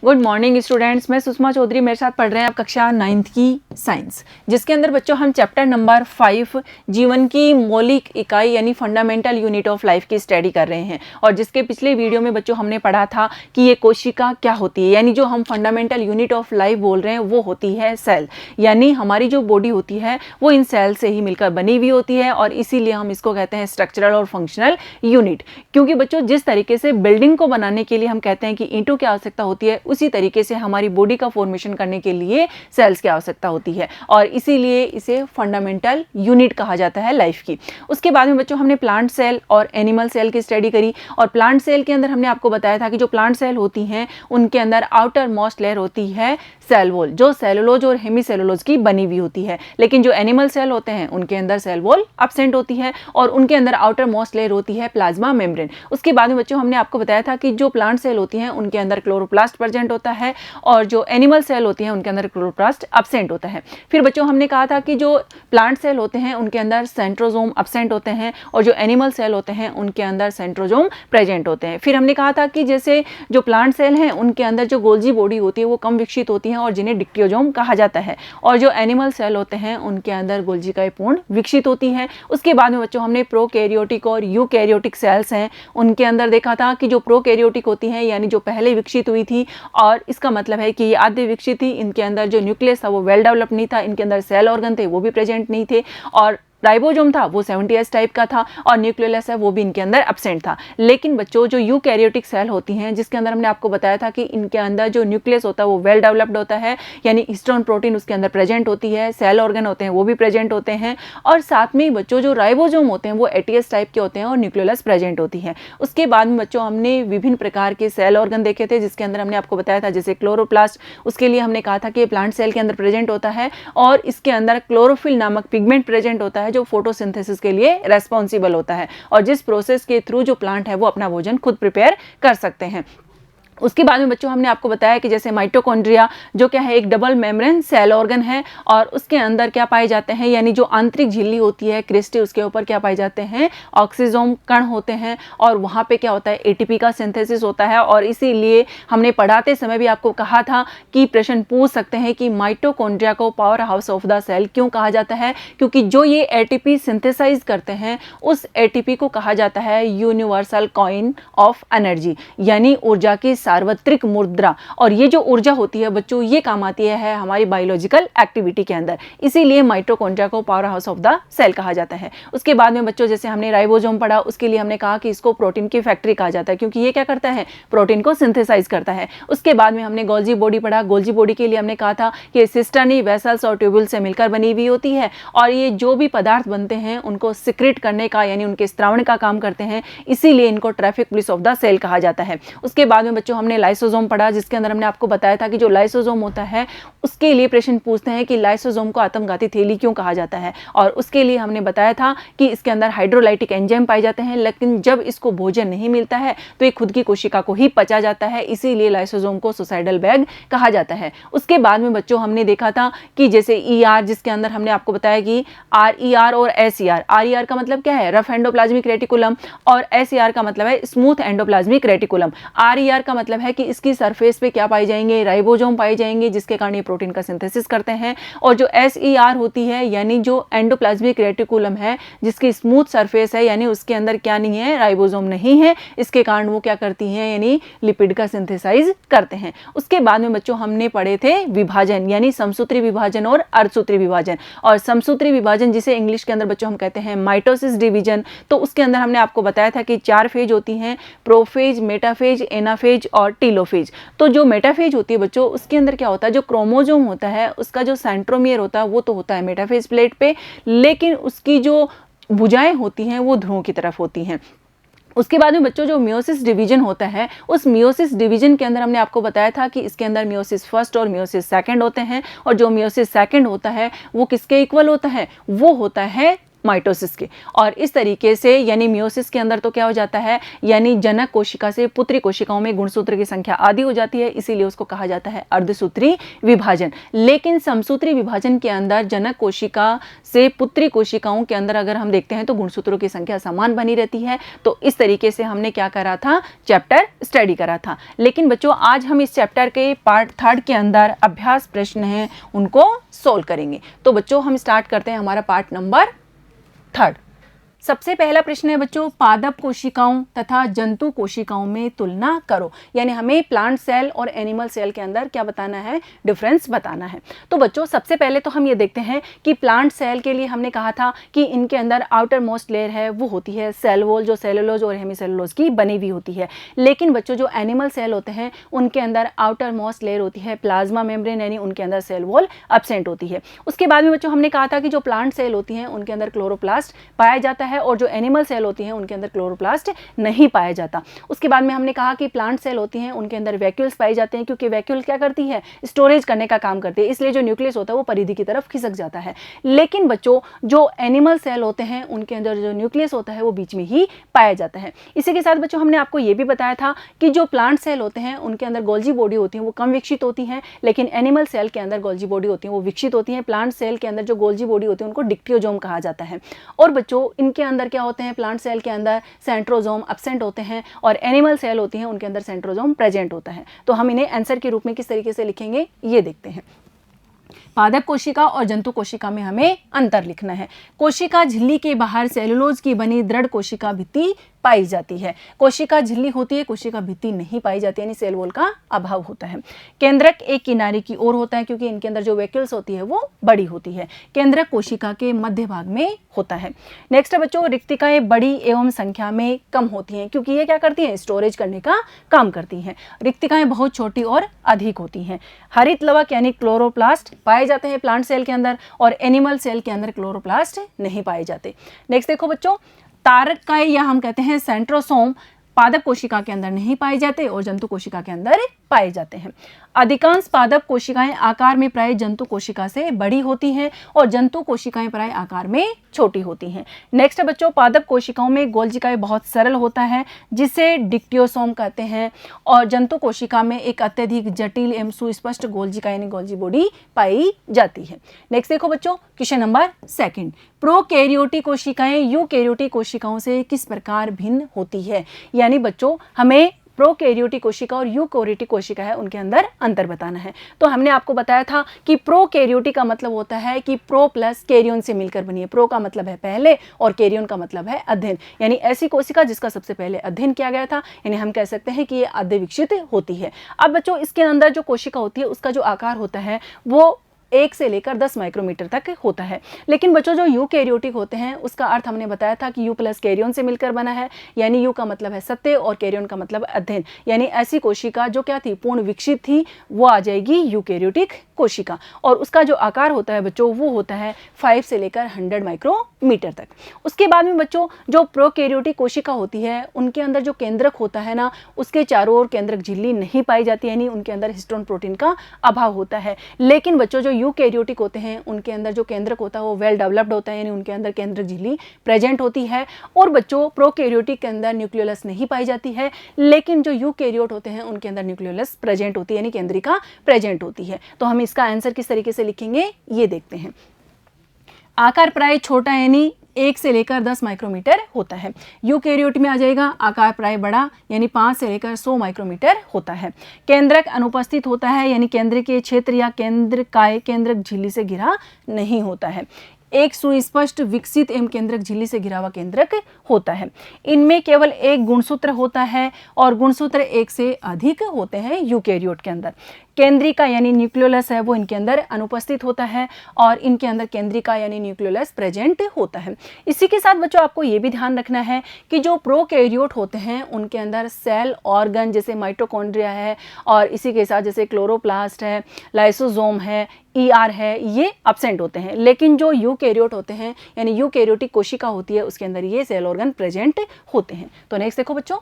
Good morning students, मैं सुषमा चौधरी। मेरे साथ पढ़ रहे हैं आप कक्षा 9th की साइंस, जिसके अंदर बच्चों हम चैप्टर नंबर 5 जीवन की मौलिक इकाई यानी फंडामेंटल यूनिट ऑफ लाइफ की स्टडी कर रहे हैं। और जिसके पिछले वीडियो में बच्चों हमने पढ़ा था कि ये कोशिका क्या होती है, यानी जो हम फंडामेंटल यूनिट ऑफ लाइफ बोल रहे हैं वो होती है सेल। यानी हमारी जो बॉडी होती है वो इन सेल से ही मिलकर बनी हुई होती है और इसीलिए हम इसको कहते हैं स्ट्रक्चरल और फंक्शनल यूनिट। क्योंकि बच्चों जिस तरीके से बिल्डिंग को बनाने के लिए हम कहते हैं कि ईंटों की आवश्यकता होती है, उसी तरीके से हमारी बॉडी का फॉर्मेशन करने के लिए सेल्स की आवश्यकता होती है और इसीलिए इसे फंडामेंटल यूनिट कहा जाता है लाइफ की। उसके बाद में बच्चों हमने प्लांट सेल और एनिमल सेल की स्टडी करी और प्लांट सेल के अंदर हमने आपको बताया था कि जो प्लांट सेल होती हैं उनके अंदर आउटर मोस्ट लेयर होती है सेल वॉल, जो सेलुलोज और हेमीसेलुलोज की बनी हुई होती है। लेकिन जो एनिमल सेल होते हैं उनके अंदर सेल वॉल एब्सेंट होती है और उनके अंदर आउटर मोस्ट लेयर होती है प्लाज्मा मेम्ब्रेन। उसके बाद में बच्चों हमने आपको बताया था कि जो प्लांट सेल होती हैं उनके अंदर क्लोरोप्लास्ट प्रेजेंट होता है और जो एनिमल सेल होती हैं उनके अंदर क्लोरोप्लास्ट एब्सेंट होता है। फिर बच्चों हमने कहा था कि जो प्लांट सेल होते हैं उनके अंदर सेंट्रोजोम एब्सेंट होते हैं और जो एनिमल सेल होते हैं उनके अंदर सेंट्रोजोम प्रेजेंट होते हैं। फिर हमने कहा था कि जैसे जो प्लांट सेल हैं उनके अंदर जो गोल्जी बॉडी होती है वो कम विकसित होती है और जिन्हें डिक्टियोजोम कहा जाता है, और जो एनिमल सेल होते हैं उनके अंदर गोल्जिकाएं पूर्ण विकसित होती है। उसके बाद में बच्चों हमने प्रोकैरियोटिक और यूकैरियोटिक सेल्स हैं उनके अंदर देखा था कि जो प्रोकैरियोटिक होती हैं यानी जो पहले विकसित हुई थी, और इसका मतलब है कि ये आधे विकसित थी, इनके अंदर जो न्यूक्लियस था वो वेल डेवलप नहीं था, इनके अंदर सेल ऑर्गन थे वो भी प्रेजेंट नहीं थे, और राइबोसोम था वो 70S टाइप का था और न्यूक्लियस है वो भी इनके अंदर एब्सेंट था। लेकिन बच्चों जो यूकैरियोटिक सेल होती हैं जिसके अंदर हमने आपको बताया था कि इनके अंदर जो न्यूक्लियस होता है वो वेल डेवलप्ड होता है, यानी हिस्टोन प्रोटीन उसके अंदर प्रेजेंट होती है, सेल ऑर्गन होते हैं वो भी प्रेजेंट होते हैं, और साथ में बच्चों जो राइबोसोम होते हैं वो 80S टाइप के होते हैं और न्यूक्लियस प्रेजेंट होती है। उसके बाद में बच्चों हमने विभिन्न प्रकार के सेल ऑर्गन देखे थे जिसके अंदर हमने आपको बताया था जैसे क्लोरोप्लास्ट, उसके लिए हमने कहा था कि प्लांट सेल के अंदर प्रेजेंट होता है और इसके अंदर क्लोरोफिल नामक पिगमेंट प्रेजेंट होता है जो फोटोसिंथेसिस के लिए रेस्पॉन्सिबल होता है और जिस प्रोसेस के थ्रू जो प्लांट है वो अपना भोजन खुद प्रिपेयर कर सकते हैं। उसके बाद में बच्चों हमने आपको बताया कि जैसे माइटोकॉन्ड्रिया जो क्या है एक डबल मेम्ब्रेन सेल ऑर्गन है और उसके अंदर क्या पाए जाते हैं, यानी जो आंतरिक झिल्ली होती है क्रिस्टी उसके ऊपर क्या पाए जाते हैं, ऑक्सीजोम कण होते हैं और वहाँ पे क्या होता है एटीपी का सिंथेसिस होता है। और इसीलिए हमने पढ़ाते समय भी आपको कहा था कि प्रश्न पूछ सकते हैं कि माइटोकॉन्ड्रिया को power house of the cell क्यों कहा जाता है, क्योंकि जो ये एटीपी सिंथेसाइज करते हैं उस एटीपी को कहा जाता है यूनिवर्सल कॉइन ऑफ एनर्जी, यानी ऊर्जा की सार्वत्रिक मुद्रा। और ये जो ऊर्जा होती है बच्चों ये काम आती है हमारी बायोलॉजिकल एक्टिविटी के अंदर, इसीलिए माइटोकॉन्ड्रिया को power house of the cell कहा जाता है। उसके बाद में बच्चों जैसे हमने राइबोसोम पढ़ा उसके लिए हमने कहा कि इसको प्रोटीन की फैक्ट्री कहा जाता है क्योंकि ये क्या करता है प्रोटीन को सिंथेसाइज करता है। उसके बाद में हमने गोल्जी बॉडी पढ़ा, गोल्जी बॉडी के लिए हमने कहा था कि सिस्टर्नी वेसल्स और ट्यूब्यूल से मिलकर बनी हुई होती है और ये जो भी पदार्थ बनते हैं उनको सिक्रेट करने का यानी उनके स्त्रावण का काम करते हैं, इसीलिए इनको traffic police of the cell कहा जाता है। उसके बाद में बच्चों हमने लाइसोसोम पढ़ा जिसके अंदर हमने आपको बताया था कि जो लाइसोसोम होता है उसके लिए प्रश्न पूछते हैं कि लाइसोसोम को आत्मघाती थैली क्यों कहा जाता है, और उसके लिए हमने बताया था कि इसके अंदर हाइड्रोलाइटिक एंजाइम पाए जाते हैं, लेकिन जब इसको भोजन नहीं मिलता है तो ये खुद की कोशिका को ही पचा जाता है, इसीलिए लाइसोसोम को सुसाइडल बैग कहा जाता है। उसके बाद में बच्चों हमने देखा था कि जैसे ER जिसके अंदर हमने आपको बताया कि RER और SER, RER का मतलब क्या है रफ एंडोप्लाज्मिक रेटिकुलम और SER का मतलब है स्मूथ एंडोप्लाज्मिक रेटिकुलम। RER का मतलब है कि इसकी सरफेस पे क्या पाए जाएंगे राइबोसोम पाए जाएंगे जिसके कारण ये प्रोटीन का सिंथेसिस करते हैं, और जो SER होती है यानी जो एंडोप्लाज्मिक रेटिकुलम है जिसकी स्मूथ सरफेस है यानी उसके अंदर क्या नहीं है राइबोसोम नहीं है, इसके कारण वो क्या करती हैं यानी लिपिड का सिंथेसाइज करते हैं। उसके बाद में बच्चों हमने पढ़े थे विभाजन यानी समसूत्री विभाजन और अर्धसूत्री विभाजन, और समसूत्री विभाजन जिसे इंग्लिश के अंदर बच्चों हम कहते हैं माइटोसिस डिवीजन, तो उसके अंदर हमने आपको बताया था कि 4 फेज होती हैं, प्रोफेज, मेटाफेज, एनाफेज और टीलोफेज। तो जो मेटाफेज होती है बच्चों उसके अंदर क्या होता है जो क्रोमोसोम होता है उसका जो सेंट्रोमियर होता है वो तो होता है मेटाफेज प्लेट पे, लेकिन उसकी जो भुजाएं होती हैं वो ध्रुवों की तरफ होती हैं। उसके बाद में बच्चों जो मियोसिस डिवीजन होता है उस मियोसिस डिवीजन के अंदर हमने आपको बताया था कि इसके अंदर मियोसिस फर्स्ट और मियोसिस सेकंड होते हैं, और जो मियोसिस सेकंड होता है वो किसके इक्वल होता है, वो होता है माइटोसिस के। और इस तरीके से यानी मियोसिस के अंदर तो क्या हो जाता है, यानी जनक कोशिका से पुत्री कोशिकाओं में गुणसूत्र की संख्या आधी हो जाती है, इसीलिए उसको कहा जाता है अर्धसूत्री विभाजन। लेकिन समसूत्री विभाजन के अंदर जनक कोशिका से पुत्री कोशिकाओं के अंदर अगर हम देखते हैं तो गुणसूत्रों की संख्या समान बनी रहती है। तो इस तरीके से हमने क्या करा था, चैप्टर स्टडी करा था। लेकिन बच्चों आज हम इस चैप्टर के पार्ट 3 के अंदर अभ्यास प्रश्न हैं उनको सोल्व करेंगे। तो बच्चों हम स्टार्ट करते हैं हमारा पार्ट नंबर 3। सबसे पहला प्रश्न है बच्चों, पादप कोशिकाओं तथा जंतु कोशिकाओं में तुलना करो। यानी हमें प्लांट सेल और एनिमल सेल के अंदर क्या बताना है, डिफरेंस बताना है। तो बच्चों सबसे पहले तो हम ये देखते हैं कि प्लांट सेल के लिए हमने कहा था कि इनके अंदर आउटर मोस्ट लेयर है वो होती है सेल वॉल, जो सेलुलोज और हेमीसेलुलोज की बनी हुई होती है। लेकिन बच्चों जो एनिमल सेल होते हैं उनके अंदर आउटर मोस्ट लेयर होती है प्लाज्मा मेम्ब्रेन, यानी उनके अंदर सेल वॉल एब्सेंट होती है। उसके बाद में बच्चों हमने कहा था कि जो प्लांट सेल होती हैं उनके अंदर क्लोरोप्लास्ट पाया जाता है और जो एनिमल सेल होती हैं उनके अंदर क्लोरोप्लास्ट नहीं पाया जाता। उसके बाद में हमने कहा कि प्लांट सेल होती हैं उनके अंदर वैक्यूल्स पाए जाते हैं, क्योंकि वैक्यूल क्या करती है, स्टोरेज करने का काम करती है, इसलिए जो न्यूक्लियस होता है वो परिधि की तरफ खिसक जाता है। लेकिन बच्चों जो एनिमल सेल होते हैं उनके अंदर जो न्यूक्लियस होता है वो बीच में ही पाया जाता है। इसी के साथ बच्चों हमने आपको ये भी बताया था कि जो प्लांट सेल होते हैं उनके अंदर गोल्जी बॉडी होती है वो कम विकसित होती हैं, लेकिन एनिमल सेल के अंदर गोल्जी बॉडी होती है वो विकसित होती हैं। प्लांट सेल के अंदर जो गोल्जी बॉडी होती है उनको डिक्टियोजोम कहा जाता है। और बच्चों इनके अंदर क्या होते हैं, प्लांट सेल के अंदर सेंट्रोजोम एब्सेंट होते हैं और एनिमल सेल होती हैं उनके अंदर सेंट्रोजोम प्रेजेंट होता है। तो हम इन्हें आंसर के रूप में किस तरीके से लिखेंगे ये देखते हैं। पादप कोशिका और जंतु कोशिका में हमें अंतर लिखना है। कोशिका झिल्ली के बाहर सेलुलोज की बनी दृढ़ कोशिका भित्ति पाई जाती है। कोशिका झिल्ली होती है, कोशिका भित्ति नहीं पाई जाती, यानी सेल वॉल का अभाव होता है। केंद्रक एक किनारे की ओर होता है क्योंकि इनके अंदर जो वैक्यूल्स होती है वो बड़ी होती है। केंद्रक कोशिका के मध्य भाग में होता है। नेक्स्ट है बच्चों, रिक्तिकाएं बड़ी एवं संख्या में कम होती हैं क्योंकि ये क्या करती हैं, स्टोरेज करने का काम करती हैं। रिक्तिकाएं बहुत छोटी और अधिक होती हैं। हरित लवक यानी क्लोरोप्लास्ट पाए जाते हैं प्लांट सेल के अंदर और एनिमल सेल के अंदर क्लोरोप्लास्ट नहीं पाए जाते। नेक्स्ट देखो बच्चों, तारकाएं या हम कहते हैं सेंट्रोसोम पादप कोशिका के अंदर नहीं पाए जाते और जंतु कोशिका के अंदर पाए जाते हैं। अधिकांश पादप कोशिकाएं आकार में प्राय जंतु कोशिका से बड़ी होती हैं और जंतु कोशिकाएं प्राय आकार में छोटी होती हैं। नेक्स्ट है बच्चों, पादप कोशिकाओं में गोल्जिकाएं बहुत सरल होता है जिसे डिक्टियोसोम कहते हैं और जंतु कोशिका में एक अत्यधिक जटिल एवं सुस्पष्ट गोल्जिका यानी गोल्जी बॉडी पाई जाती है। नेक्स्ट देखो बच्चों, क्वेश्चन नंबर 2, प्रोकैरियोटिक कोशिकाएं यूकैरियोटिक कोशिकाओं से किस प्रकार भिन्न होती है। यानी बच्चों हमें प्रोकैरियोटिक कोशिका और यूकैरियोटिक कोशिका है उनके अंदर अंतर बताना है। तो हमने आपको बताया था कि प्रोकैरियोटिक का मतलब होता है कि प्रो प्लस कैरियन से मिलकर बनी है। प्रो का मतलब है पहले और कैरियन का मतलब है अध्ययन, यानी ऐसी कोशिका जिसका सबसे पहले अध्ययन किया गया था, यानी हम कह सकते हैं कि ये अद्य विकसित होती है। अब बच्चों इसके अंदर जो कोशिका होती है उसका जो आकार होता है वो 1 से लेकर 10 माइक्रोमीटर तक होता है। लेकिन बच्चों जो यूकैरियोटिक होते हैं उसका अर्थ हमने बताया था कि यू प्लस कैरियन से मिलकर बना है, यानी यू का मतलब है सत्य और कैरियन का मतलब अध्ययन, यानी ऐसी कोशिका जो क्या थी, पूर्ण विकसित थी, वो आ जाएगी यूकैरियोटिक कोशिका। और उसका जो आकार होता है बच्चों वो होता है 5 से लेकर 100 माइक्रोमीटर तक। उसके बाद में बच्चों जो प्रोकैरियोटिक कोशिका होती है उनके अंदर जो केंद्रक होता है ना, उसके चारों ओर केंद्रक झिल्ली नहीं पाई जाती, यानी उनके अंदर हिस्टोन प्रोटीन का अभाव होता है। लेकिन बच्चों जो यूकैरियोटिक होते हैं उनके अंदर जो केंद्रक होता है वो वेल डेवलप्ड होता है, यानी उनके अंदर केंद्रक झिल्ली प्रेजेंट होती है। और बच्चों प्रोकैरियोटिक के अंदर न्यूक्लियोलस नहीं पाई जाती है, लेकिन जो यूकैरियोट होते हैं उनके अंदर न्यूक्लियोलस प्रेजेंट होती है, यानी केंद्रिका प्रेजेंट होती है। तो हम इसका आंसर किस तरीके से लिखेंगे ये देखते हैं। आकार प्राय छोटा यानी 1 से लेकर 10 माइक्रोमीटर होता है। यूकैरियोट में आ जाएगा आकार प्राय बड़ा यानी 5 से लेकर 100 माइक्रोमीटर होता है। केंद्रक अनुपस्थित होता है, यानी केंद्र के क्षेत्र या केंद्रकाय केंद्रक झिल्ली से घिरा नहीं होता है। एक सुस्पष्ट विकसित एवं केंद्रक झिल्ली से घिरा हुआ केंद्रक होता है। इनमें केवल एक गुणसूत्र होता है और गुणसूत्र 1 से अधिक होते हैं यूकैरियोट के अंदर। केंद्रिका यानी न्यूक्लियोलस है वो इनके अंदर अनुपस्थित होता है और इनके अंदर केंद्रिका यानी न्यूक्लियोलस प्रेजेंट होता है। इसी के साथ बच्चों आपको ये भी ध्यान रखना है कि जो प्रोकैरियोट होते हैं उनके अंदर सेल ऑर्गन जैसे माइटोकॉन्ड्रिया है और इसी के साथ जैसे क्लोरोप्लास्ट है, लाइसोसोम है, ER है, ये एब्सेंट होते हैं। लेकिन जो यूकैरियोट होते हैं यानी यूकैरियोटिक कोशिका होती है उसके अंदर ये सेल ऑर्गन प्रेजेंट होते हैं। तो नेक्स्ट देखो बच्चों,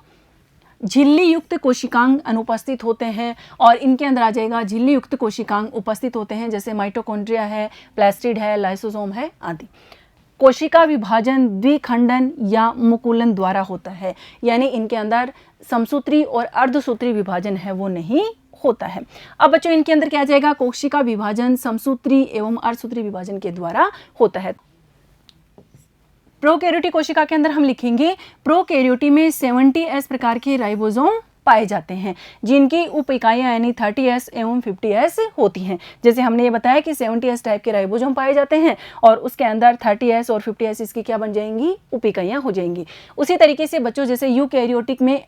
झिल्ली युक्त कोशिकांग अनुपस्थित होते हैं और इनके अंदर आ जाएगा झिल्ली युक्त कोशिकांग उपस्थित होते हैं जैसे माइटोकॉन्ड्रिया है, प्लास्टिड है, लाइसोसोम है आदि। कोशिका विभाजन द्विखंडन या मुकुलन द्वारा होता है, यानी इनके अंदर समसूत्री और अर्धसूत्री विभाजन है वो नहीं होता है। अब बच्चों इनके अंदर क्या आ जाएगा, कोशिका विभाजन समसूत्री एवं अर्धसूत्री विभाजन के द्वारा होता है। प्रोकैरियोटिक कोशिका के अंदर हम लिखेंगे प्रोकैरियोटी में 70S प्रकार के राइबोसोम पाए जाते हैं, जिनकी उप इकाइयां यानी 30S एवं 50S होती हैं। जैसे हमने ये बताया कि 70S टाइप के राइबोसोम पाए जाते हैं और उसके अंदर 30S और 50S इसकी क्या बन जाएंगी, उप इकाइयां हो जाएंगी। उसी तरीके से बच्चों जैसे यूकैरियोटिक में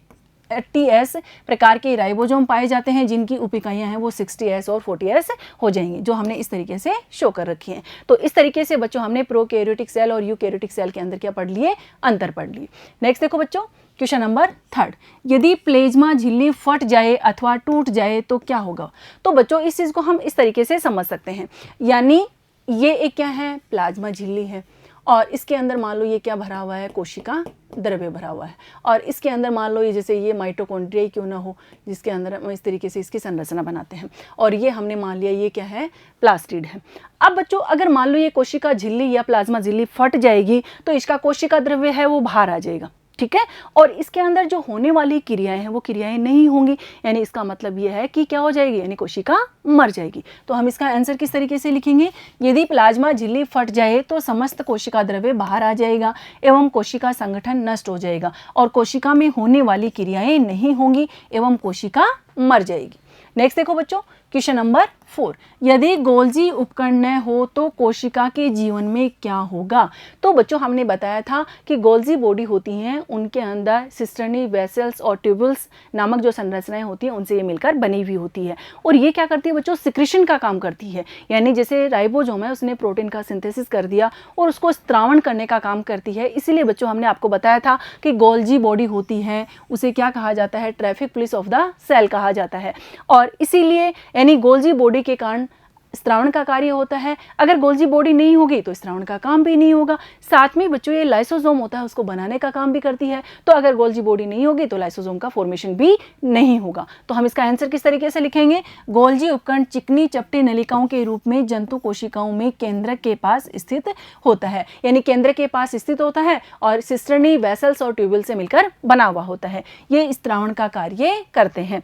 80S प्रकार के राइबोसोम पाए जाते हैं, जिनकी उप इकाइयां हैं वो 60S और 40S हो जाएंगी, जो हमने इस तरीके से शो कर रखी हैं। तो इस तरीके से बच्चों हमने प्रोकैरियोटिक सेल और यूकैरियोटिक सेल के अंदर क्या पढ़ लिए, अंतर पढ़ लिए। नेक्स्ट देखो बच्चों क्वेश्चन नंबर 3, यदि प्लेज्मा झिल्ली फट जाए अथवा टूट जाए तो क्या होगा। तो बच्चों इस चीज़ को हम इस तरीके से समझ सकते हैं, यानी ये एक क्या है, प्लाज्मा झिल्ली है और इसके अंदर मान लो ये क्या भरा हुआ है, कोशिका द्रव्य भरा हुआ है। और इसके अंदर मान लो ये जैसे ये माइटोकॉन्ड्रिया ही क्यों ना हो, जिसके अंदर हम इस तरीके से इसकी संरचना बनाते हैं, और ये हमने मान लिया ये क्या है, प्लास्टिड है। अब बच्चों अगर मान लो ये कोशिका झिल्ली या प्लाज्मा झिल्ली फट जाएगी तो इसका कोशिका द्रव्य है वो बाहर आ जाएगा, ठीक है, और इसके अंदर जो होने वाली क्रियाएं हैं वो क्रियाएं नहीं होंगी, यानी इसका मतलब ये है कि क्या हो जाएगी, यानी कोशिका मर जाएगी। तो हम इसका आंसर किस तरीके से लिखेंगे, यदि प्लाज्मा झिल्ली फट जाए तो समस्त कोशिका द्रव्य बाहर आ जाएगा एवं कोशिका संगठन नष्ट हो जाएगा और कोशिका में होने वाली क्रियाएं नहीं होंगी एवं कोशिका मर जाएगी। नेक्स्ट देखो बच्चों क्वेश्चन नंबर 4, यदि गोल्जी उपकरण न हो तो कोशिका के जीवन में क्या होगा। तो बच्चों हमने बताया था कि गोल्जी बॉडी होती हैं, उनके अंदर सिस्टर्नी, वेसल्स और ट्यूबुल्स नामक जो संरचनाएं होती हैं उनसे ये मिलकर बनी हुई होती है, और ये क्या करती है बच्चों, सिक्रीशन का काम करती है। यानी जैसे राइबोसोम है उसने प्रोटीन का सिंथेसिस कर दिया और उसको स्त्रावण करने का काम करती है। इसीलिए बच्चों हमने आपको बताया था कि गोल्जी बॉडी होती है उसे क्या कहा जाता है, traffic police of the cell कहा जाता है, और इसीलिए यानी गोल्जी बॉडी के कारण स्त्रावण का कार्य होता है। अगर गोल्जी बॉडी नहीं होगी तो स्त्रावण का काम भी नहीं होगा। साथ में बच्चों ये लाइसोसोम होता है उसको बनाने का काम भी करती है, तो अगर गोल्जी बॉडी नहीं होगी तो लाइसोसोम का फॉर्मेशन भी नहीं होगा। तो हम इसका आंसर किस तरीके से लिखेंगे, गोल्जी उपकरण चिकनी चपटी नलिकाओं के रूप में जंतु कोशिकाओं में केंद्रक के पास स्थित होता है, यानी केंद्र के पास स्थित होता है और सिस्टर्नी, वेसल्स और ट्यूबुल से मिलकर बना हुआ होता है। ये स्त्रावण का कार्य करते हैं।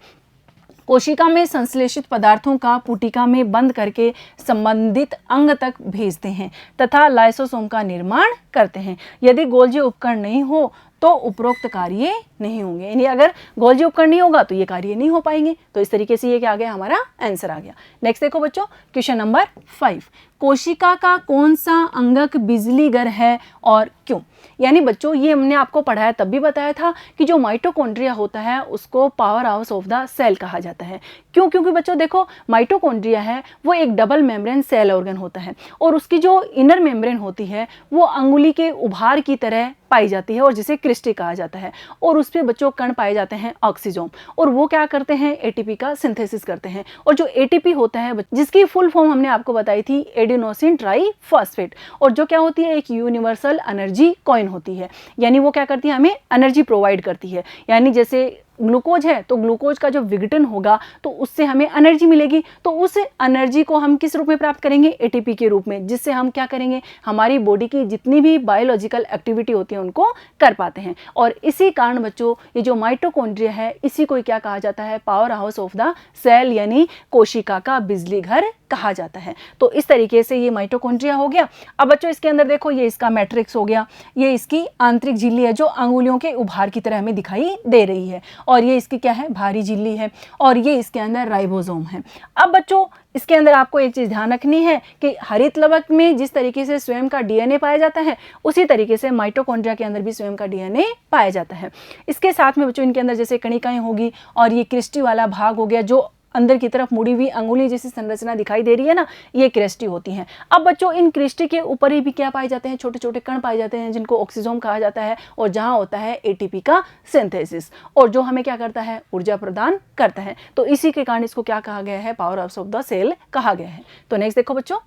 कोशिका में संश्लेषित पदार्थों का पुटिका में बंद करके संबंधित अंग तक भेजते हैं तथा लाइसोसोम का निर्माण करते हैं। यदि गोल्जी उपकरण नहीं हो तो उपरोक्त कार्य नहीं होंगे, यानी अगर गोल्जी उपकरण नहीं होगा तो ये कार्य नहीं हो पाएंगे। तो इस तरीके से ये क्या आ गया, हमारा आंसर आ गया। नेक्स्ट देखो बच्चों क्वेश्चन नंबर 5, कोशिका का कौन सा अंगक बिजलीगर है और क्यों। यानी बच्चों ये हमने आपको पढ़ाया तब भी बताया था कि जो माइटोकॉन्ड्रिया होता है उसको power house of the cell कहा जाता है। क्यों, क्योंकि बच्चों देखो माइटोकॉन्ड्रिया है वो एक डबल मेम्ब्रेन सेल ऑर्गन होता है और उसकी जो इनर मेम्ब्रेन होती है वो अंगुली के उभार की तरह पाई जाती है और जिसे क्रिस्टी कहा जाता है, और उस पे बच्चों कण पाए जाते हैं ऑक्सीजोम, और वो क्या करते हैं, एटीपी का सिंथेसिस करते हैं। और जो एटीपी होता है जिसकी फुल फॉर्म हमने आपको बताई थी एडिनोसिन ट्राइफॉस्फेट, और जो क्या होती है, एक यूनिवर्सल एनर्जी कॉइन होती है, यानी वो क्या करती है, हमें एनर्जी प्रोवाइड करती है। यानी जैसे ग्लूकोज है तो ग्लूकोज का जो विघटन होगा तो उससे हमें एनर्जी मिलेगी, तो उस एनर्जी को हम किस रूप में प्राप्त करेंगे, एटीपी के रूप में, जिससे हम क्या करेंगे, हमारी बॉडी की जितनी भी बायोलॉजिकल एक्टिविटी होती है उनको कर पाते हैं। और इसी कारण बच्चों ये जो माइटोकॉन्ड्रिया है इसी को क्या कहा जाता है, power house of the cell, यानी कोशिका का बिजली घर कहा जाता है। तो इस तरीके से ये माइटोकॉन्ड्रिया हो गया। अब बच्चों इसके अंदर देखो ये इसका मैट्रिक्स हो गया, ये इसकी आंतरिक झिल्ली है जो अंगुलियों के उभार की तरह हमें दिखाई दे रही है, और ये इसकी क्या है, बाहरी झिल्ली है, और ये इसके अंदर राइबोसोम है। अब बच्चों इसके अंदर आपको एक चीज ध्यान रखनी है कि हरित लवक में जिस तरीके से स्वयं का डीएनए पाया जाता है उसी तरीके से माइटोकॉन्ड्रिया के अंदर भी स्वयं का डीएनए पाया जाता है। इसके साथ में बच्चों इनके अंदर जैसे कणिकाएं होगी और ये क्रिस्टी वाला भाग हो गया, जो अंदर की तरफ मुड़ी हुई अंगुली जैसी संरचना दिखाई दे रही है ना, ये क्रिस्टी होती हैं। अब बच्चों इन क्रिस्टी के ऊपर ही भी क्या पाए जाते हैं, छोटे छोटे कण पाए जाते हैं जिनको ऑक्सीजोम कहा जाता है, और जहां होता है एटीपी का सिंथेसिस, और जो हमें क्या करता है, ऊर्जा प्रदान करता है। तो इसी के कारण इसको क्या कहा गया है, power house of the cell कहा गया है। तो नेक्स्ट देखो बच्चों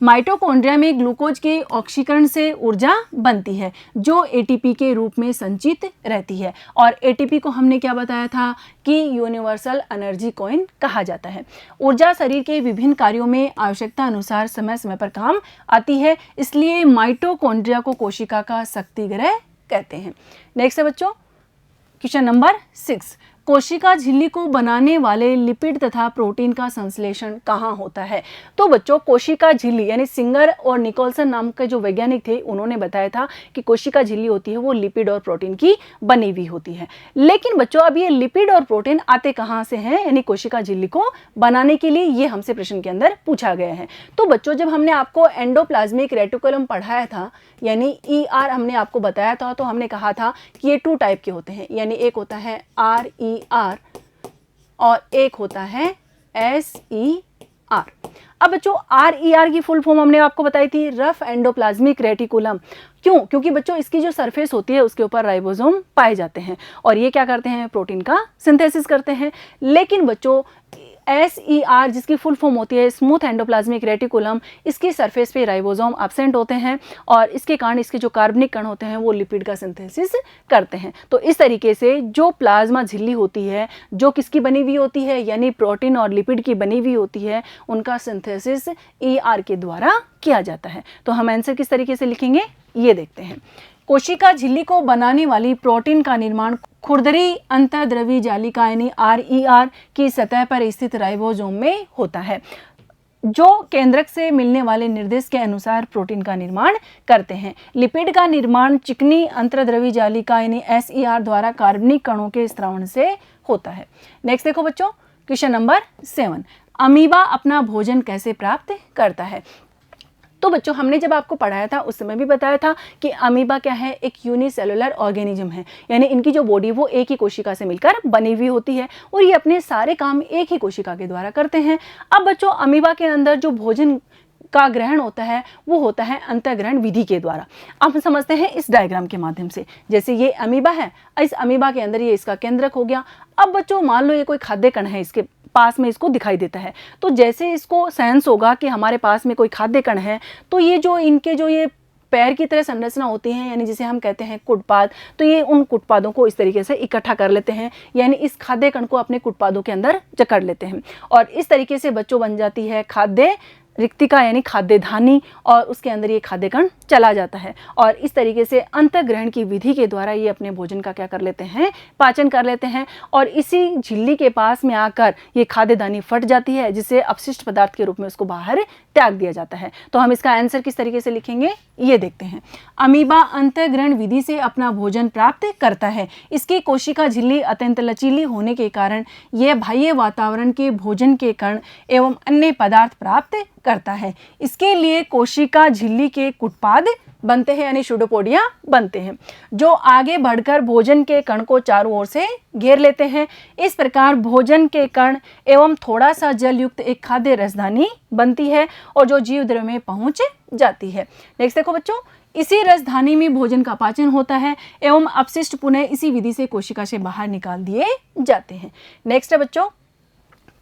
माइटोकॉन्ड्रिया में ग्लूकोज के ऑक्सीकरण से ऊर्जा बनती है जो एटीपी के रूप में संचित रहती है। और एटीपी को हमने क्या बताया था कि यूनिवर्सल एनर्जी कॉइन कहा जाता है। ऊर्जा शरीर के विभिन्न कार्यों में आवश्यकता अनुसार समय समय पर काम आती है, इसलिए माइटोकॉन्ड्रिया को कोशिका का शक्ति गृह कहते हैं। नेक्स्ट है बच्चों क्वेश्चन नंबर 6, कोशिका झिल्ली को बनाने वाले लिपिड तथा प्रोटीन का संश्लेषण कहाँ होता है? तो बच्चों कोशिका झिल्ली यानी सिंगर और निकोलसन नाम के जो वैज्ञानिक थे उन्होंने बताया था कि कोशिका झिल्ली होती है वो लिपिड और प्रोटीन की बनी हुई होती है। लेकिन बच्चों अब ये लिपिड और प्रोटीन आते कहाँ से हैं, यानी कोशिका झिल्ली को बनाने के लिए, ये हमसे प्रश्न के अंदर पूछा गया है। तो बच्चों जब हमने आपको एंडोप्लाज्मिक रेटिकुलम पढ़ाया था यानी ER हमने आपको बताया था, तो हमने कहा था कि ये 2 टाइप के होते हैं, यानी एक होता है RER और एक होता है SER। अब बच्चों RER की फुल फॉर्म हमने आपको बताई थी, रफ एंडोप्लाज्मिक रेटिकुलम। क्यों? क्योंकि बच्चों इसकी जो सरफेस होती है उसके ऊपर राइबोसोम पाए जाते हैं और ये क्या करते हैं, प्रोटीन का सिंथेसिस करते हैं। लेकिन बच्चों SER जिसकी फुल फॉर्म होती है स्मूथ एंडोप्लाज्मिक रेटिकुलम, इसकी सरफेस पे राइबोसोम एब्सेंट होते हैं और इसके कारण इसके जो कार्बनिक कण होते हैं वो लिपिड का सिंथेसिस करते हैं। तो इस तरीके से जो प्लाज्मा झिल्ली होती है जो किसकी बनी हुई होती है, यानी प्रोटीन और लिपिड की बनी हुई होती है, उनका सिंथेसिस ER के द्वारा किया जाता है। तो हम आंसर किस तरीके से लिखेंगे ये देखते हैं। कोशिका झिल्ली को बनाने वाली प्रोटीन का निर्माण खुरदरी अंतर्द्रवी जालिका यानी RER की सतह पर स्थित राइबोसोम में होता है, जो केंद्रक से मिलने वाले निर्देश के अनुसार प्रोटीन का निर्माण करते हैं। लिपिड का निर्माण चिकनी अंतर्द्रवी जालिका यानी SER द्वारा कार्बनिक कणों के स्त्रावण से होता है। नेक्स्ट देखो बच्चों क्वेश्चन नंबर 7, अमीबा अपना भोजन कैसे प्राप्त करता है? तो बच्चों हमने जब आपको पढ़ाया था उस समय भी बताया था कि अमीबा क्या है, एक यूनिसेलुलर ऑर्गेनिज्म है, यानी इनकी जो बॉडी वो एक ही कोशिका से मिलकर बनी हुई होती है और ये अपने सारे काम एक ही कोशिका के द्वारा करते हैं। अब बच्चों अमीबा के अंदर जो भोजन का ग्रहण होता है वो होता है अंतःग्रहण विधि के द्वारा। अब हम समझते हैं इस डायग्राम के माध्यम से। जैसे ये अमीबा है, इस अमीबा के अंदर ये इसका केंद्रक हो गया। अब बच्चों मान लो ये कोई खाद्य कण है, इसके पास में इसको दिखाई देता है, तो जैसे इसको सेंस होगा कि हमारे पास में कोई खाद्य कण है, तो ये जो इनके जो ये पैर की तरह संरचना होती है यानी जिसे हम कहते हैं कुटपाद, तो ये उन कुटपादों को इस तरीके से इकट्ठा कर लेते हैं, यानी इस खाद्य कण को अपने कुटपादों के अंदर जकड़ लेते हैं और इस तरीके से बच्चों बन जाती है खाद्य रिक्तिका यानी खाद्य धानी और उसके अंदर ये खाद्य कण चला जाता है और इस तरीके से अंतःग्रहण की विधि के द्वारा ये अपने भोजन का क्या कर लेते हैं, पाचन कर लेते हैं और इसी झिल्ली के पास में आकर ये खाद्य दानी फट जाती है जिसे अपशिष्ट पदार्थ के रूप में उसको बाहर त्याग दिया जाता है। तो हम इसका आंसर किस तरीके से लिखेंगे ये देखते हैं। अमीबा अंतःग्रहण विधि से अपना भोजन प्राप्त करता है। इसकी कोशिका झिल्ली अत्यंत लचीली होने के कारण यह बाह्य वातावरण के भोजन के कण एवं अन्य पदार्थ प्राप्त करता है। इसके लिए कोशिका झिल्ली के कुटपाद बनते हैं यानी सूडोपोडिया बनते हैं जो आगे बढ़कर भोजन के कण को चारों ओर से घेर लेते हैं। इस प्रकार भोजन के कण एवं थोड़ा सा जल युक्त एक खाद्य रसधानी बनती है और जो जीव द्रव्य में पहुंच जाती है। नेक्स्ट देखो बच्चों, इसी रसधानी में भोजन का पाचन होता है एवं अपशिष्ट पुनः इसी विधि से कोशिका से बाहर निकाल दिए जाते हैं। नेक्स्ट है बच्चों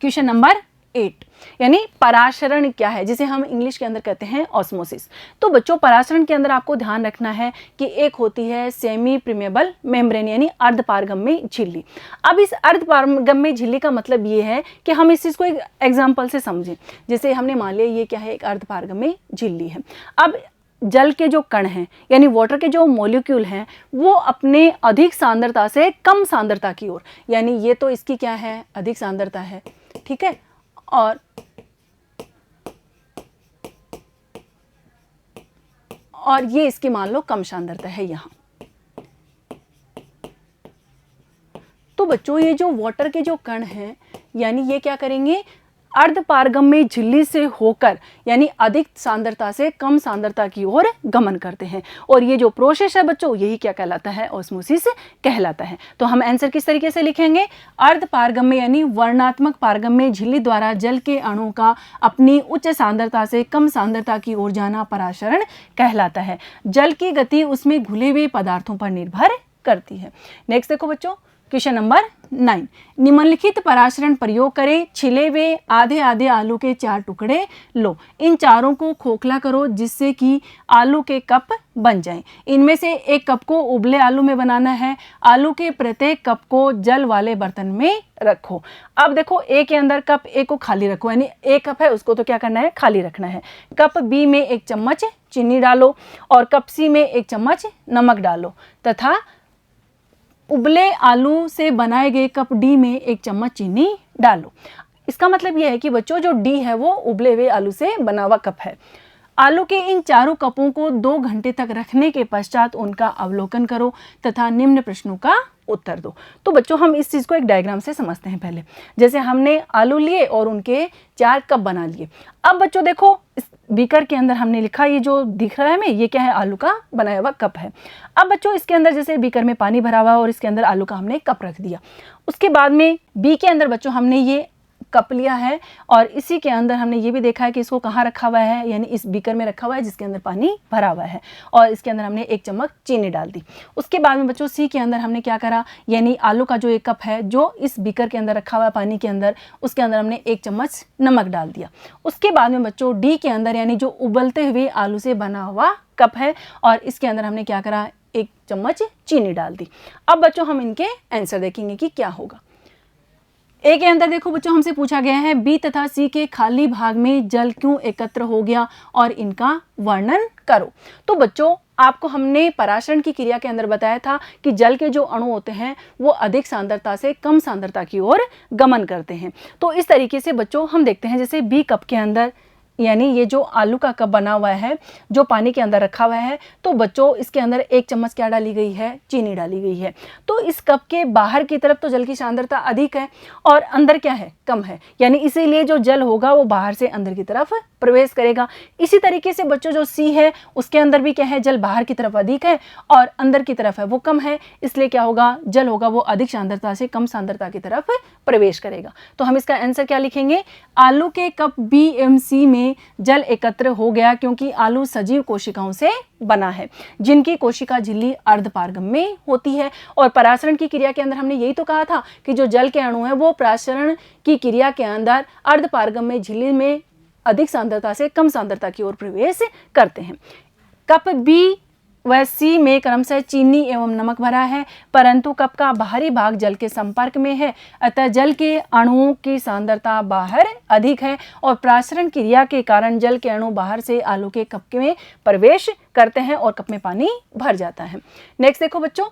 क्वेश्चन नंबर 8 यानी पराशरण क्या है, जिसे हम इंग्लिश के अंदर कहते हैं ऑस्मोसिस। तो बच्चों पराशरण के अंदर आपको ध्यान रखना है कि एक होती है सेमी प्रिमेबल मेम्ब्रेन यानी अर्धपारगम्य झिल्ली। अब इस अर्धपारगम्य झिल्ली का मतलब ये है कि हम इस चीज़ को एक एग्जाम्पल से समझें। जैसे हमने मान लिया ये क्या है, एक अर्धपारगम्य झिल्ली है। अब जल के जो कण हैं यानी वाटर के जो मॉलिक्यूल हैं वो अपने अधिक सांद्रता से कम सांद्रता की ओर, यानी ये तो इसकी क्या है, अधिक सांद्रता है, ठीक है, और ये इसकी मान लो कम सांद्रता है यहाँ। तो बच्चों ये जो वाटर के जो कण हैं यानी ये क्या करेंगे, अर्धपारगम्य झिल्ली से होकर यानी अधिक सांद्रता से कम सांद्रता की ओर गमन करते हैं और ये जो प्रोसेस है बच्चों यही क्या कहलाता है, ऑस्मोसिस कहलाता है। तो हम आंसर किस तरीके से लिखेंगे, अर्धपारगम्य यानी वर्णात्मक पारगम्य झिल्ली द्वारा जल के अणु का अपनी उच्च सांद्रता से कम सांद्रता की ओर जाना पराशरण कहलाता है। जल की गति उसमें घुले हुए पदार्थों पर निर्भर करती है। नेक्स्ट देखो बच्चों क्वेश्चन नंबर 9, निम्नलिखित पराशरण प्रयोग करें। छिले हुए आधे आधे आलू के 4 टुकड़े लो, इन चारों को खोखला करो जिससे कि आलू के कप बन जाएं। इनमें से एक कप को उबले आलू में बनाना है। आलू के प्रत्येक कप को जल वाले बर्तन में रखो। अब देखो ए के अंदर कप ए को खाली रखो, यानी एक कप है उसको तो क्या करना है, खाली रखना है। कप बी में 1 चम्मच चीनी डालो और कप सी में 1 चम्मच नमक डालो तथा उबले आलू से बनाए गए कप डी में 1 चम्मच चीनी डालो। इसका मतलब यह है कि बच्चों जो डी है वो उबले हुए आलू से बना हुआ कप है। आलू के इन चारों कपों को 2 घंटे तक रखने के पश्चात उनका अवलोकन करो तथा निम्न प्रश्नों का उत्तर दो। तो बच्चों हम इस चीज़ को एक डायग्राम से समझते हैं। पहले जैसे हमने आलू लिए और उनके 4 कप बना लिए। अब बच्चों देखो इस बीकर के अंदर हमने लिखा, ये जो दिख रहा है हमें ये क्या है, आलू का बनाया हुआ कप है। अब बच्चों इसके अंदर जैसे बीकर में पानी भरा हुआ और इसके अंदर आलू का हमने कप रख दिया। उसके बाद में बी के अंदर बच्चों हमने ये कप लिया है और इसी के अंदर हमने ये भी देखा है कि इसको कहाँ रखा हुआ है, यानी इस बीकर में रखा हुआ है जिसके अंदर पानी भरा हुआ है और इसके अंदर हमने 1 चम्मच चीनी डाल दी। उसके बाद में बच्चों सी के अंदर हमने क्या करा, यानी आलू का जो एक कप है जो इस बीकर के अंदर रखा हुआ है पानी के अंदर, उसके अंदर हमने 1 चम्मच नमक डाल दिया। उसके बाद में बच्चों डी के अंदर यानी जो उबलते हुए आलू से बना हुआ कप है और इसके अंदर हमने क्या करा, 1 चम्मच चीनी डाल दी। अब बच्चों हम इनके आंसर देखेंगे कि क्या होगा। ए के अंदर देखो बच्चों हमसे पूछा गया है बी तथा सी के खाली भाग में जल क्यों एकत्र हो गया और इनका वर्णन करो। तो बच्चों आपको हमने पराशरण की क्रिया के अंदर बताया था कि जल के जो अणु होते हैं वो अधिक सांद्रता से कम सांद्रता की ओर गमन करते हैं। तो इस तरीके से बच्चों हम देखते हैं जैसे बी कप के अंदर यानी ये जो आलू का कप बना हुआ है जो पानी के अंदर रखा हुआ है, तो बच्चों इसके अंदर 1 चम्मच क्या डाली गई है, चीनी डाली गई है। तो इस कप के बाहर की तरफ तो जल की सांद्रता अधिक है और अंदर क्या है, कम है, यानी इसीलिए जो जल होगा वो बाहर से अंदर की तरफ प्रवेश करेगा। इसी तरीके से बच्चों जो सी है उसके अंदर भी क्या है, जल बाहर की तरफ अधिक है और अंदर की तरफ है वो कम है, इसलिए क्या होगा, जल होगा वो अधिक सांद्रता से कम सांद्रता की तरफ प्रवेश करेगा। तो हम इसका आंसर क्या लिखेंगे, आलू के कप बी एवं सी में जल एकत्र हो गया क्योंकि आलू सजीव कोशिकाओं से बना है जिनकी कोशिका झिल्ली अर्धपारगम्य होती है। और पराशरण की क्रिया के अंदर हमने यही तो कहा था कि जो जल के अणु हैं वो पराशरण की क्रिया के अंदर अर्धपारगम्य झिल्ली में अधिक सांद्रता से कम सांद्रता की ओर प्रवेश करते हैं। कप बी व सी में क्रमशः चीनी एवं नमक भरा है परंतु कप का बाहरी भाग जल के संपर्क में है, अतः जल के अणुओं की सांद्रता बाहर अधिक है और पराशरण क्रिया के कारण जल के अणु बाहर से आलू के कप में प्रवेश करते हैं और कप में पानी भर जाता है। नेक्स्ट देखो बच्चों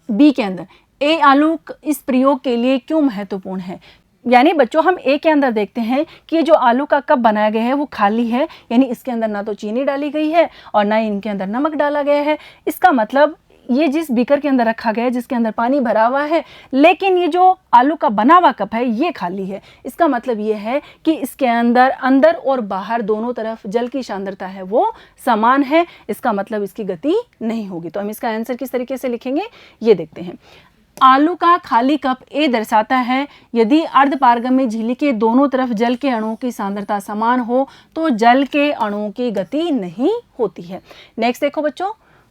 बी के अंदर ए आलू इस प्रयोग के लिए क्यों महत्वपूर्ण है। यानी बच्चों हम ए के अंदर देखते हैं कि जो आलू का कप बनाया गया है वो खाली है, यानी इसके अंदर ना तो चीनी डाली गई है और ना ही इनके अंदर नमक डाला गया है। इसका मतलब ये जिस बीकर के अंदर रखा गया है जिसके अंदर पानी भरा हुआ है, लेकिन ये जो आलू का बना हुआ कप है ये खाली है। इसका मतलब ये है कि इसके अंदर और बाहर दोनों तरफ जल की सांद्रता है वो समान है, इसका मतलब इसकी गति नहीं होगी। तो हम इसका आंसर किस तरीके से लिखेंगे ये देखते हैं। आलू का खाली कप ए दर्शाता है यदि अर्धपारगम्य झिल्ली के दोनों तरफ जल के अणुओं की सांद्रता समान हो तो जल के अणुओं की गति नहीं होती है। नेक्स्ट देखो बच्चों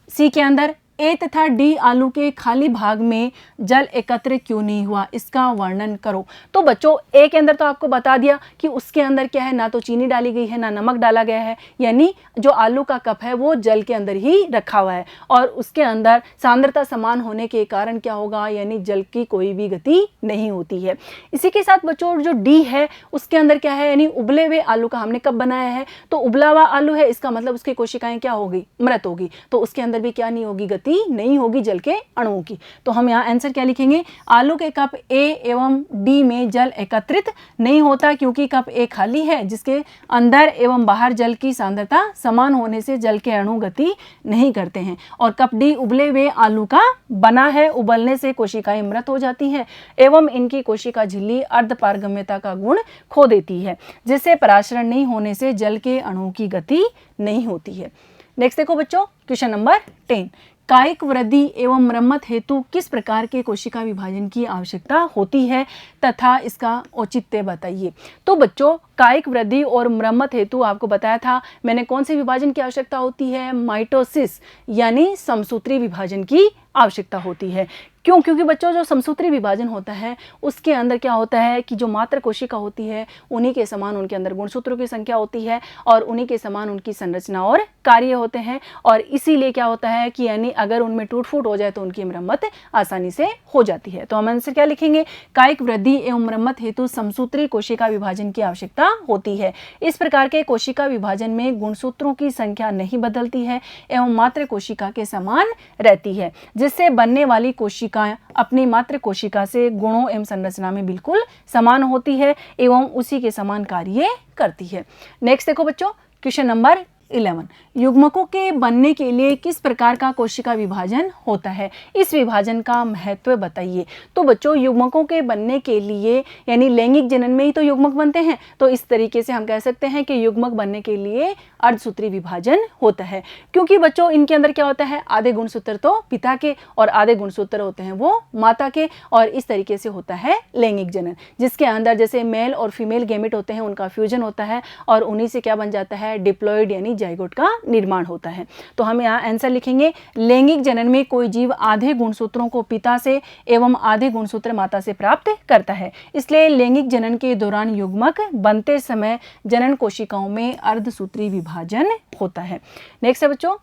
सी के अंदर ए तथा डी आलू के खाली भाग में जल एकत्र क्यों नहीं हुआ, इसका वर्णन करो। तो बच्चों ए के अंदर तो आपको बता दिया कि उसके अंदर क्या है, ना तो चीनी डाली गई है ना नमक डाला गया है, यानी जो आलू का कप है वो जल के अंदर ही रखा हुआ है और उसके अंदर सांद्रता समान होने के कारण क्या होगा, यानी जल की कोई भी गति नहीं होती है। इसी के साथ बच्चों जो डी है उसके अंदर क्या है, यानी उबले हुए आलू का हमने कप बनाया है, तो उबला हुआ आलू है इसका मतलब उसकी कोशिकाएं क्या होगी, मृत होगी, तो उसके अंदर भी क्या नहीं होगी, नहीं होगी जल के अणुओं की। तो हम यहाँ आंसर क्या लिखेंगे, आलू के कप ए एवं डी में जल एकत्रित नहीं होता क्योंकि कप ए खाली है जिसके अंदर एवं बाहर जल की सांद्रता समान होने से जल के अणु गति नहीं करते हैं। और कप डी उबले हुए आलू का बना है, उबलने से कोशिकाएं मृत हो जाती हैं एवं इनकी कोशिका झिल्ली अर्धपारगम्यता का गुण खो देती है जिससे पराशरण नहीं होने से जल के अणुओं की गति नहीं होती है। नेक्स्ट देखो बच्चों क्वेश्चन नंबर 10, कायिक वृद्धि एवं मरम्मत हेतु किस प्रकार के कोशिका विभाजन की आवश्यकता होती है तथा इसका औचित्य बताइए। तो बच्चों कायिक वृद्धि और मरम्मत हेतु आपको बताया था मैंने कौन से विभाजन की आवश्यकता होती है, माइटोसिस यानी समसूत्री विभाजन की आवश्यकता होती है। क्यों? क्योंकि बच्चों जो समसूत्री विभाजन होता है उसके अंदर क्या होता है कि जो मात्र कोशिका होती है उन्हीं के समान उनके अंदर गुणसूत्रों की संख्या होती है और उन्हीं के समान उनकी संरचना और कार्य होते हैं, और इसीलिए क्या होता है कि यानी अगर उनमें टूट फूट हो जाए तो उनकी मरम्मत आसानी से हो जाती है। तो हम आंसर क्या लिखेंगे? कायिक वृद्धि एवं मरम्मत हेतु समसूत्री कोशिका विभाजन की आवश्यकता होती है। इस प्रकार के कोशिका विभाजन में गुणसूत्रों की संख्या नहीं बदलती है एवं मात्र कोशिका के समान रहती है, जिससे बनने वाली कोशिका अपनी मात्र कोशिका से गुणों एवं संरचना में बिल्कुल समान होती है एवं उसी के समान कार्य करती है। नेक्स्ट देखो बच्चों, क्वेश्चन नंबर 11, युग्मकों के बनने के लिए किस प्रकार का कोशिका विभाजन होता है? इस विभाजन का महत्व बताइए। तो बच्चों युग्मकों के बनने के लिए यानी लैंगिक जनन में ही तो युग्मक बनते हैं, तो इस तरीके से हम कह सकते हैं कि युग्मक बनने के लिए अर्धसूत्री विभाजन होता है, क्योंकि बच्चों इनके अंदर क्या होता है, आधे गुणसूत्र तो पिता के और आधे गुणसूत्र होते हैं वो माता के, और इस तरीके से होता है लैंगिक जनन, जिसके अंदर जैसे मेल और फीमेल गैमेट होते हैं उनका फ्यूजन होता है और उन्हीं से क्या बन जाता है, डिप्लॉइड यानी जाइगोट का निर्माण होता है। तो हम यहाँ आंसर लिखेंगे, लैंगिक जनन में कोई जीव आधे गुणसूत्रों को पिता से एवं आधे गुणसूत्र माता से प्राप्त करता है, इसलिए लैंगिक जनन के दौरान युग्मक बनते समय जनन कोशिकाओं में अर्धसूत्री विभाजन होता है। नेक्स्ट है बच्चों,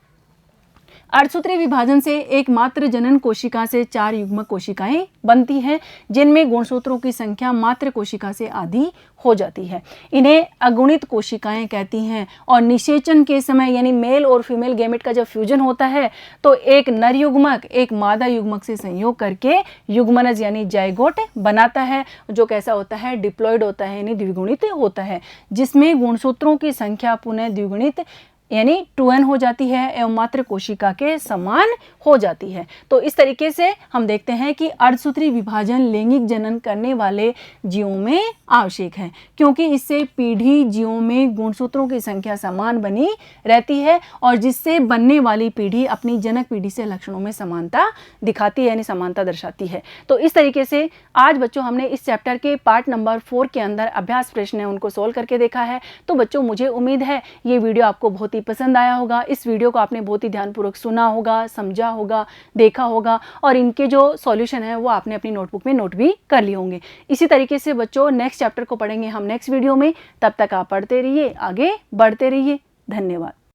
अर्धसूत्री विभाजन से एकमात्र जनन कोशिका से 4 युग्मक कोशिकाएं बनती हैं, जिनमें गुणसूत्रों की संख्या मात्र कोशिका से आधी हो जाती है। इन्हें अगुणित कोशिकाएं कहती हैं, और निषेचन के समय यानी मेल और फीमेल गैमेट का जब फ्यूजन होता है तो एक नर युग्मक एक मादा युग्मक से संयोग करके युग्मनज यानी जाइगोट बनाता है, जो कैसा होता है, डिप्लॉइड होता है यानी द्विगुणित होता है, जिसमें गुणसूत्रों की संख्या पुनः द्विगुणित यानी 2n हो जाती है एवं मात्र कोशिका के समान हो जाती है। तो इस तरीके से हम देखते हैं कि अर्धसूत्री विभाजन लैंगिक जनन करने वाले जीवों में आवश्यक है, क्योंकि इससे पीढ़ी जीवों में गुणसूत्रों की संख्या समान बनी रहती है और जिससे बनने वाली पीढ़ी अपनी जनक पीढ़ी से लक्षणों में समानता दिखाती है यानी समानता दर्शाती है। तो इस तरीके से आज बच्चों हमने इस चैप्टर के पार्ट नंबर 4 के अंदर अभ्यास प्रश्न है उनको सोल्व करके देखा है। तो बच्चों मुझे उम्मीद है ये वीडियो आपको बहुत ही पसंद आया होगा। इस वीडियो को आपने बहुत ही ध्यानपूर्वक सुना होगा, समझा होगा, देखा होगा, और इनके जो सॉल्यूशन है वो आपने अपनी नोटबुक में नोट भी कर लिए होंगे। इसी तरीके से बच्चों नेक्स्ट चैप्टर को पढ़ेंगे हम नेक्स्ट वीडियो में। तब तक आप पढ़ते रहिए, आगे बढ़ते रहिए। धन्यवाद।